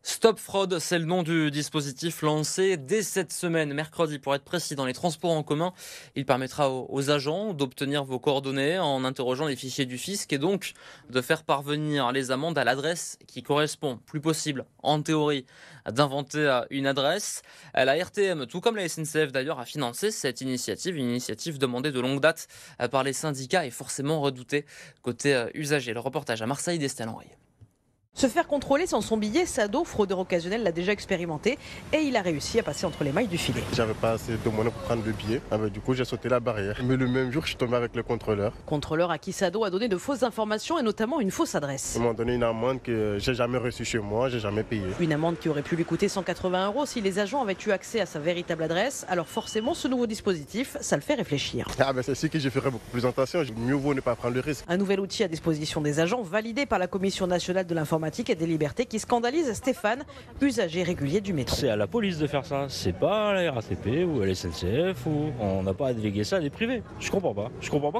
Stop Fraude, c'est le nom du dispositif lancé dès cette semaine, mercredi pour être précis, dans les transports en commun. Il permettra aux agents d'obtenir vos coordonnées en interrogeant les fichiers du fisc et donc de faire parvenir les amendes à l'adresse qui correspond. Plus possible, en théorie, d'inventer une adresse. La RTM, tout comme la SNCF d'ailleurs, a financé cette initiative, une initiative demandée de longue date par les syndicats et forcément redoutée côté usager. Le reportage à Marseille d'Estelle Henry. Se faire contrôler sans son billet, Sado, fraudeur occasionnel, l'a déjà expérimenté et il a réussi à passer entre les mailles du filet. J'avais pas assez de monnaie pour prendre le billet. Du coup, j'ai sauté la barrière. Mais le même jour, je suis tombé avec le contrôleur. Contrôleur à qui Sado a donné de fausses informations et notamment une fausse adresse. Ils m'ont donné une amende que j'ai jamais reçue chez moi, j'ai jamais payé. Une amende qui aurait pu lui coûter 180 € si les agents avaient eu accès à sa véritable adresse. Alors forcément, ce nouveau dispositif, ça le fait réfléchir. C'est ici que je ferai beaucoup plus attention. Mieux vaut ne pas prendre le risque. Un nouvel outil à disposition des agents, validé par la Commission nationale de l'informatique et des libertés, qui scandalise Stéphane, usager régulier du métro. C'est à la police de faire ça, c'est pas à la RATP ou à la SNCF, ou on n'a pas à déléguer ça à des privés. Je comprends pas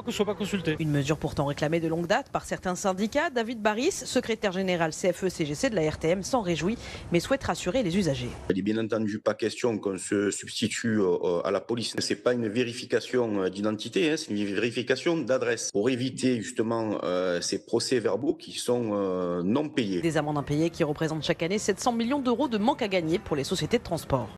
que je sois pas consulté. Une mesure pourtant réclamée de longue date par certains syndicats. David Baris, secrétaire général CFE-CGC de la RTM, s'en réjouit, mais souhaite rassurer les usagers. Il n'est bien entendu pas question qu'on se substitue à la police. C'est pas une vérification d'identité, c'est une vérification d'adresse pour éviter justement ces procès-verbaux qui sont non payés. Des amendes impayées qui représentent chaque année 700 millions d'euros de manque à gagner pour les sociétés de transport.